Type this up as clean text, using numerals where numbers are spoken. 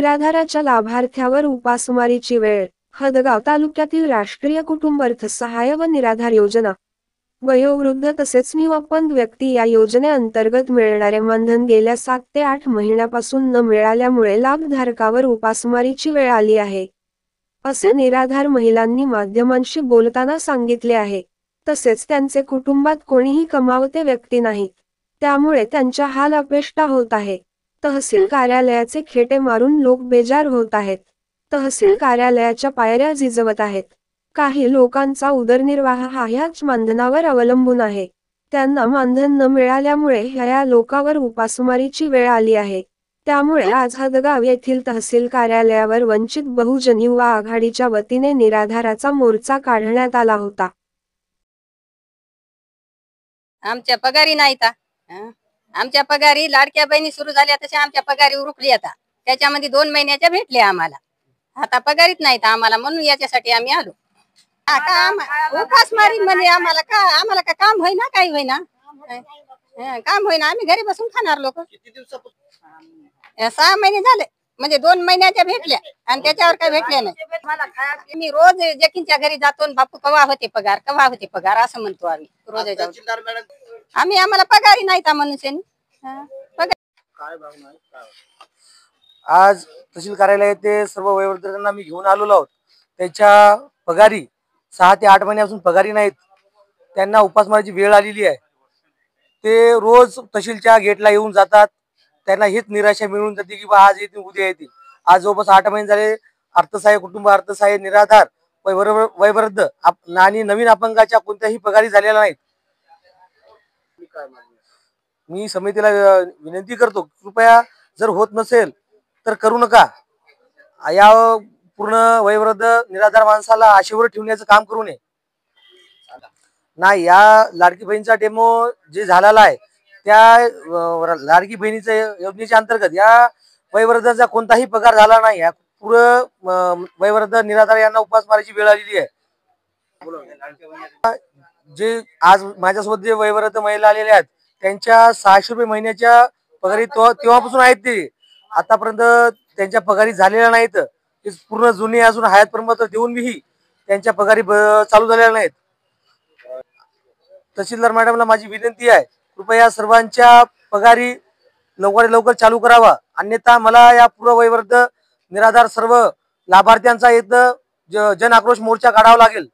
निराधाराच्या लाभार्थ्यावर उपासमारीची वेळ. हदगाव तालुक्यातील राष्ट्रीय कुटुंब अर्थसहाय्य व निराधार योजना वयोवृद्ध तसेच निवृत्त व्यक्ती या योजनेअंतर्गत मिळणारे मानधन गेल्या 7 ते 8 महिन्यापासून न मिळाल्यामुळे लाभधारकावर उपासमारीची वेळ आली आहे, असे निराधार महिलांनी माध्यमांशी बोलताना सांगितले आहे. तसेच त्यांचे कुटुंबात कोणीही कमावते व्यक्ती नाहीत, त्यामुळे त्यांच्या हाल अपेष्टा होत आहे. तहसील कार्यालयाचे खेटे मारून लोक बेजार होत आहेत. तहसील कार्यालयाच्या पायऱ्या झिजवत आहेत. काही लोकांचा उदरनिर्वाह हा ह्याच मानधनावर अवलंबून आहे. त्यांना मानधन न मिळाल्यामुळे ह्या लोकांवर उपासमारीची वेळ आली आहे. त्यामुळे आज हदगाव येथील तहसील कार्यालयावर वंचित बहुजन युवा आघाडीच्या वतीने निराधाराचा मोर्चा काढण्यात आला होता. आमच्या पगारी नाहीत. आमच्या पगारी लाडक्या बहिणी सुरू झाल्या तशा आमच्या पगारी उरकली आता. त्याच्यामध्ये 2 महिन्याच्या भेटल्या आम्हाला. आता पगारीत नाहीत आम्हाला, म्हणून याच्यासाठी आम्ही आलो. उपासमारी म्हणजे आम्हाला का काम होईना, काही होईना, काम होईना. आम्ही घरी बसून खाणार लोक. 6 महिने झाले, म्हणजे 2 महिन्याच्या भेटल्या आणि त्याच्यावर काही भेटल्या नाही. मी रोज जकींच्या घरी जातो, बापू कवा होते पगार असं म्हणतो आम्ही रोज. आम्हाला पगारी नाही त्या मनुष्यानी. आज तहसील कार्यालय येथे सर्व वयोवृद्धांना मी घेऊन आलेलो आहोत. त्याच्या पगारी 6 ते 8 महिन्यापासून पगारी नाहीत. त्यांना उपासमारीची वेळ आलेली आहे. ते रोज तहसीलच्या गेटला येऊन जातात. त्यांना हीच निराशा मिळून जाते की आज येतील उद्या येतील. आज जवळपास 8 महिने झाले अर्थसहाय्य कुटुंब अर्थसहाय्य निराधार वयोवृद्ध आणि नवीन अपंगाच्या कोणत्याही पगारी झालेला नाहीत. मी समितीला विनंती करतो, कृपया जर होत नसेल तर करू नका. या पूर्ण वयोवृद्ध निराधार माणसाला आशेवर ठेवण्याचं काम करू नये. नाही, या लाडकी बहिणीचा डेमो जे झालेला आहे त्या लाडकी बहिणीच्या योजनेच्या अंतर्गत या वयोवृद्धाचा कोणताही पगार झाला नाही. पुरं वयोवृद्ध निराधार यांना उपासमारीची वेळ आलेली आहे. जे आज माझ्यासोबत जे वयोवृद्ध महिला आलेल्या आहेत त्यांच्या 600 रुपये महिन्याच्या पगारी तेव्हापासून आहेत. ते आतापर्यंत त्यांच्या पगारी झालेल्या नाहीत. ते पूर्ण जुने अजून हयात प्रमाणपत्र देऊन बी त्यांच्या पगारी चालू झालेल्या नाहीत. तहसीलदार मॅडमला माझी विनंती आहे, कृपया सर्वांच्या पगारी लवकरात लवकर चालू करावा. अन्यथा मला या पूर्ण वयोवृद्ध निराधार सर्व लाभार्थ्यांचा इथं जन आक्रोश मोर्चा काढावा लागेल.